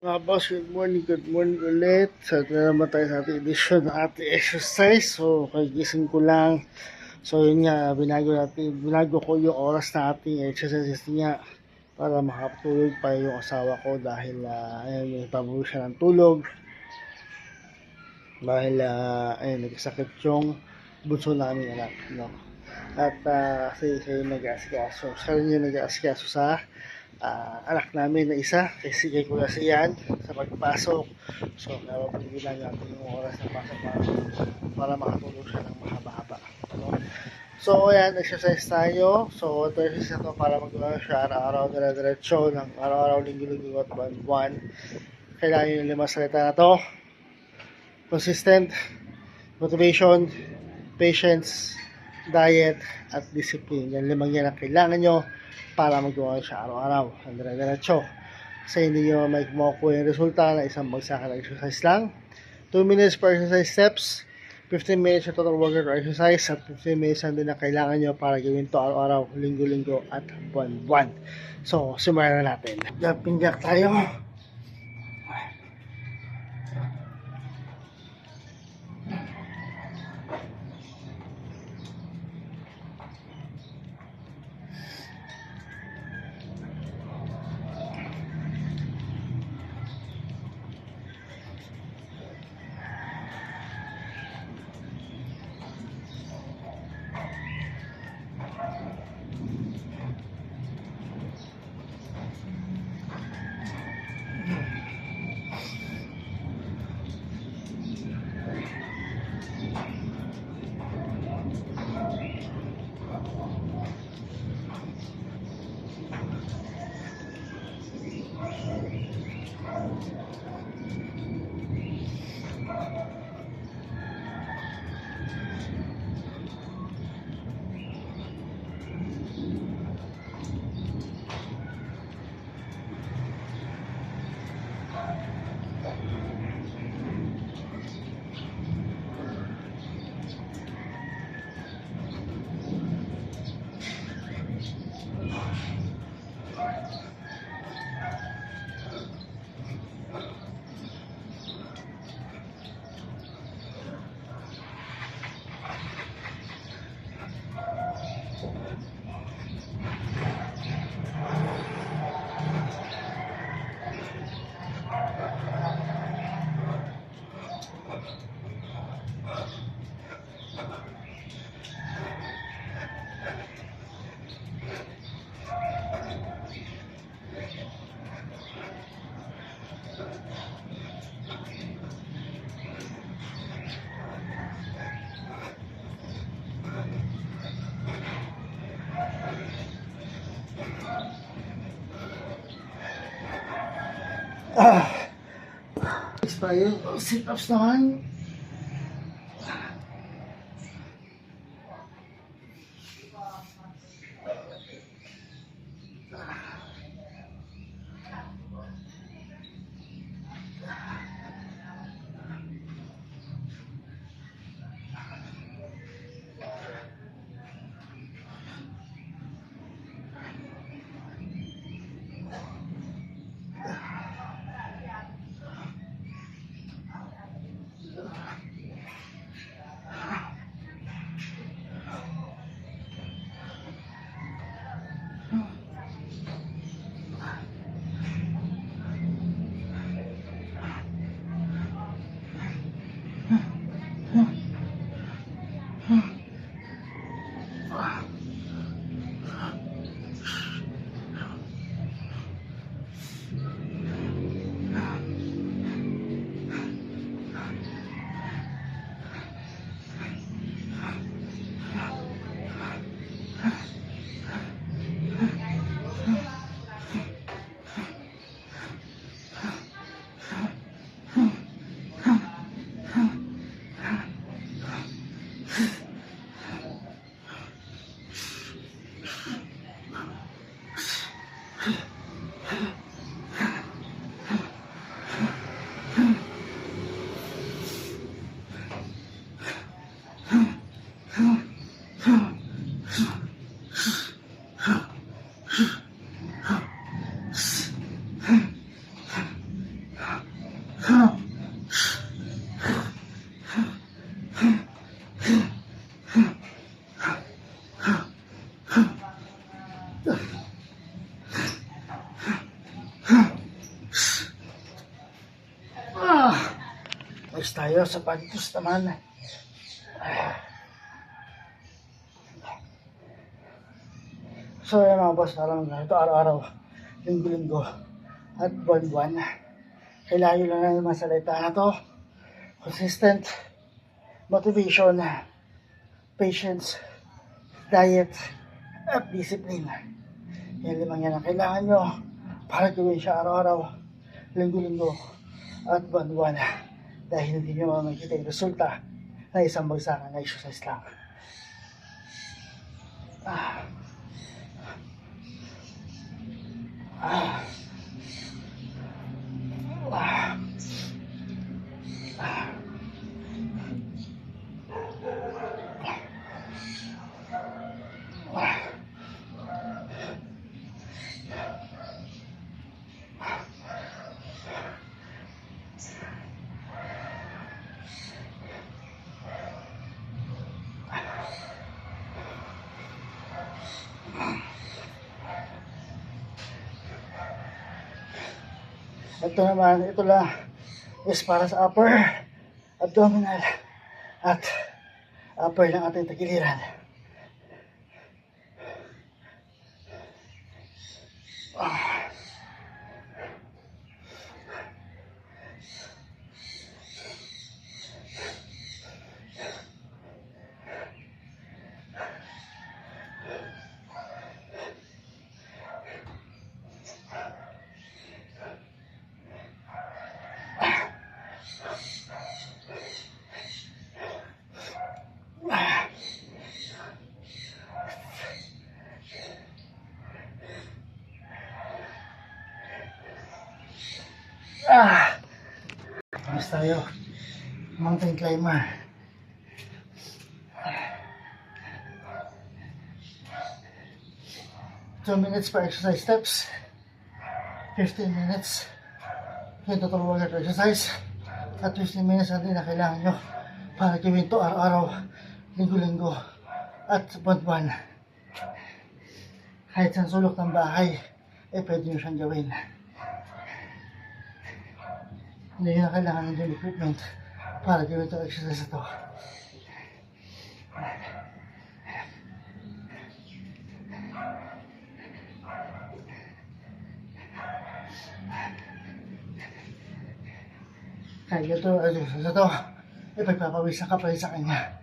Boss, good morning ulit. So, ito na naman tayo sa ating edition ng ating exercise. So, kagising ko lang. So, yun nga, binago ko yung oras na ating exercises niya para makatulog pa yung asawa ko dahil, ayun, may pabuli siya ng tulog. Dahil, ayun, nagkasakit yung bunso namin anak, no? At, kasi siya yung nag-aasikaso. Siya rin yung nag-aasikaso sa anak namin na isa kasi kay Kuya Sian sa pagpasok. So, napapagilan natin yung oras na pasok para makatulog siya ng mahaba-haba. Ano? So, ayan, exercise tayo. So, ito exercise na to para magawa siya araw-araw dire-diretso ng araw-araw, linggo-linggo at buwan-buwan. Kailangan yung 5 salita na to. Consistent, motivation, patience, diet, at discipline. Yan 5 yan ang kailangan nyo para magawa siya araw-araw. Ang dire-diretso. Kasi hindi nyo may makukuha yung resulta na isang bagsakan ng exercise lang. 2 minutes per exercise steps. 15 minutes na total workout or exercise at 15 minutes na din na kailangan nyo para gawin to araw-araw, linggo-linggo at buwan-buwan. So, simulan na natin. Jumping jack tayo. Next tayo, sit-ups naman. Ayos tayo sa pagtus naman. So yun mga boss, alam na ito araw-araw, linggo-linggo at buwan-buwan. Kailangan nyo lang na yung masalita na to. Consistent, motivation, patience, diet, at discipline. Yan limang yan ang kailangan nyo para gawin siya araw-araw, linggo-linggo at buwan-buwan. Dahil hindi nyo makikita yung resulta na isang bagsakan na exercise lang. Ito naman, ito lang is para sa upper abdominal at upper ng ating tagiliran. Mas tayo, mountain climber. Two minutes per exercise steps, 15 minutes yung total workout exercise, at 15 minutes natin na kailangan nyo para gawin ito araw-araw, linggo-linggo at buwan-buwan. Kahit sa sulok ng bahay, pwede nyo siyang gawin. Hindi nyo na kailangan ng gym equipment para gawin itong exercise ito. Kaya ito, exercise ito, ipagpapawisan ka pa rin sa kanya.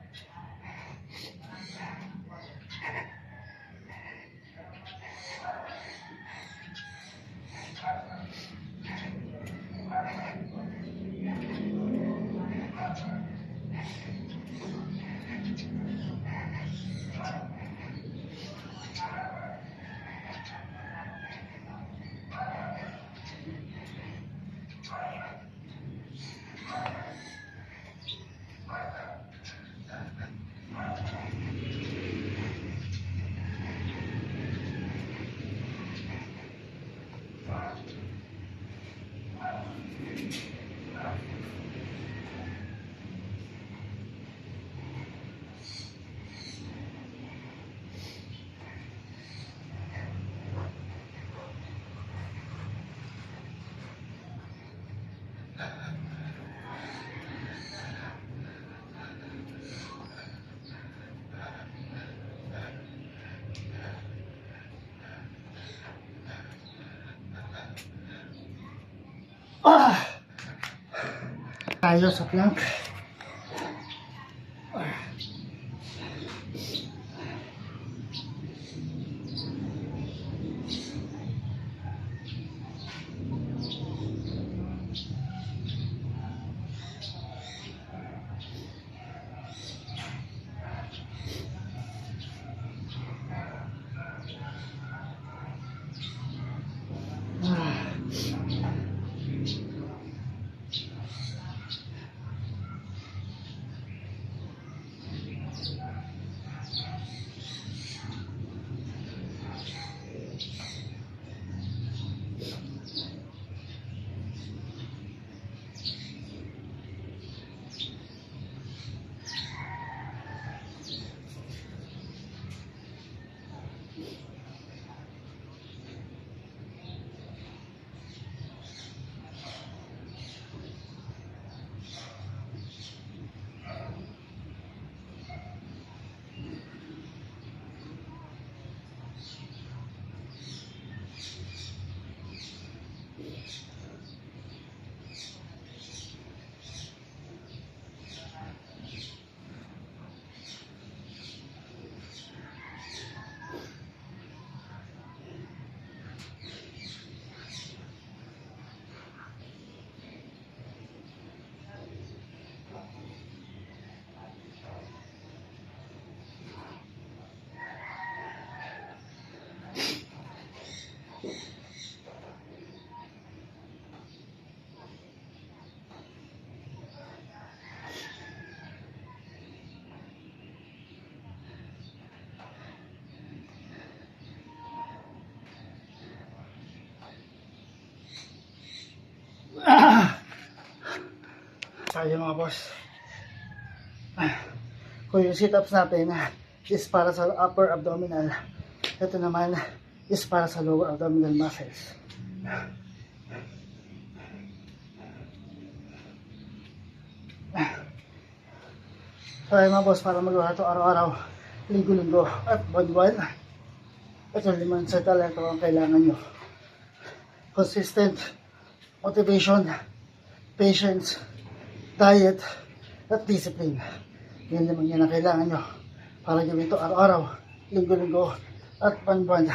Tayo sa plank. tayo mga boss. Kung yung sit-ups natin is para sa upper abdominal, ito naman is para sa lower abdominal muscles. So ayun mga boss, para magawa ito araw-araw, linggo-linggo at buwan-buwan. Ito 5 set lang ito ang kailangan nyo. Consistent, motivation, patience, diet, at discipline. Yan naman yan ang kailangan nyo para gawin ito araw-araw, linggo-linggo, at buwan-buwan.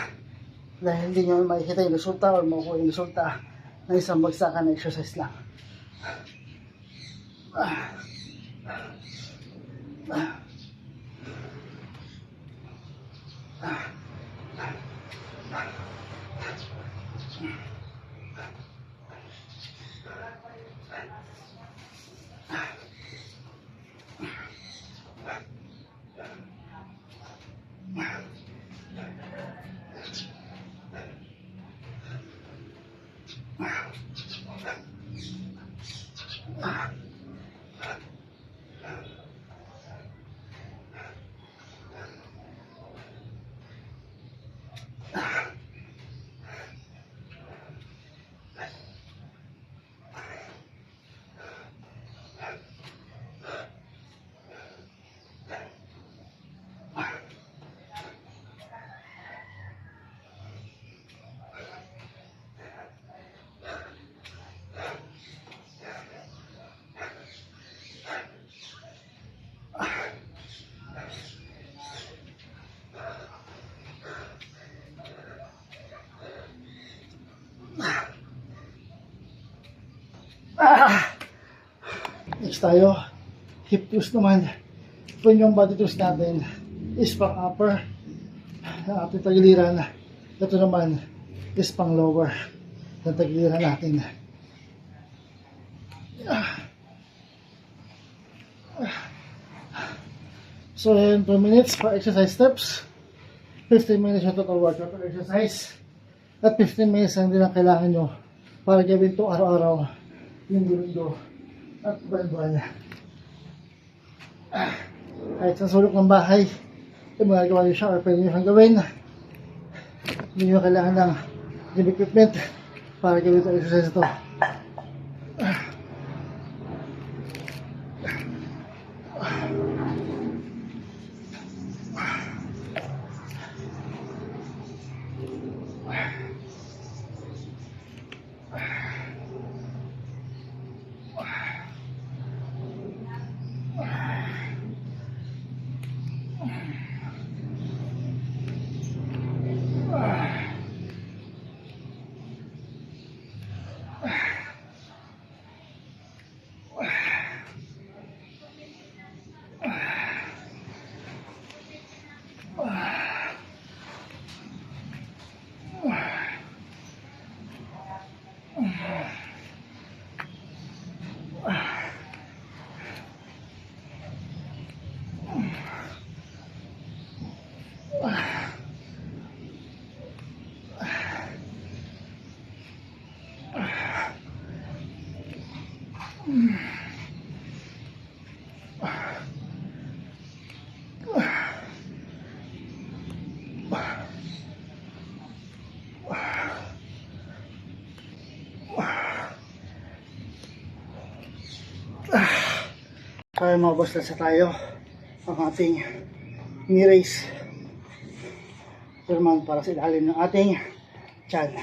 Dahil hindi nyo makikita yung resulta o makukuha yung resulta ng isang bagsakan na exercise lang. Next tayo, hip thrust naman. Kung yung body thrust natin is pang upper ng ating tagiliran, ito naman is pang lower ng tagiliran natin. So yun, 2 minutes for exercise steps, 15 minutes yung total workout or exercise, at 15 minutes ang din ang kailangan nyo para gawin ito araw-araw, linggo-linggo, at buwan-buwan. Kahit sa sulok ng bahay, yung magagawa nyo siya or pwede nyo siyang gawin. Hindi nyo kailangan ng gym equipment para gawin ito exercise ito. Kaya mga boss, nasa tayo ang ating knee raise. Ito naman para sa ilalim ng ating tiyan.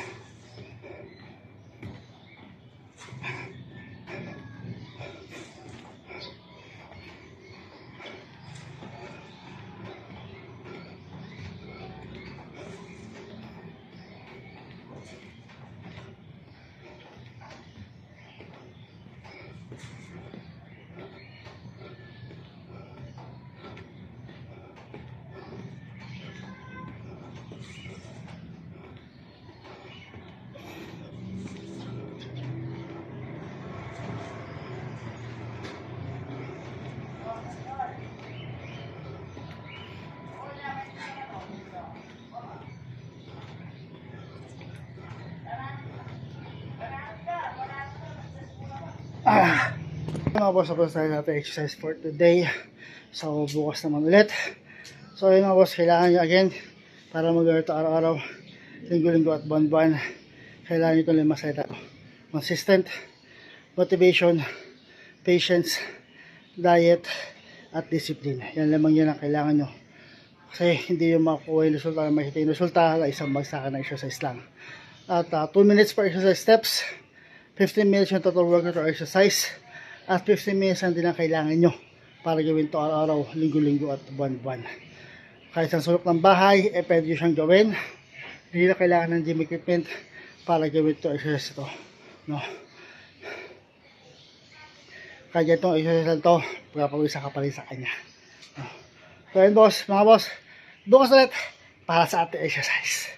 Mga boss, tapos tayo natin exercise for today. So, bukas naman ulit. So, yun mga boss, kailangan nyo again, para mag-ito araw-araw, linggo-linggo at buwan-buwan, kailangan nyo ito limasay tayo. Consistent, motivation, patience, diet, at discipline. Yan lamang yun ang kailangan nyo. Kasi hindi yung makuha yung resulta, makita yung resulta, isang bagsakan na exercise lang. At 2 minutes per exercise steps, 15 minutes yung total workout or exercise, at 15 minutes ang din ang kailangan nyo para gawin to araw-araw, linggo-linggo at buwan-buwan. Kahit sa sulok ng bahay, pwede nyo siyang gawin. Hindi na kailangan ng gym equipment para gawin to exercise ito. No? Kaya itong exercise na ito, pagpapawisa ka pa rin sa kanya. No? So yun boss, mga boss, bukas ulit para sa ating exercise.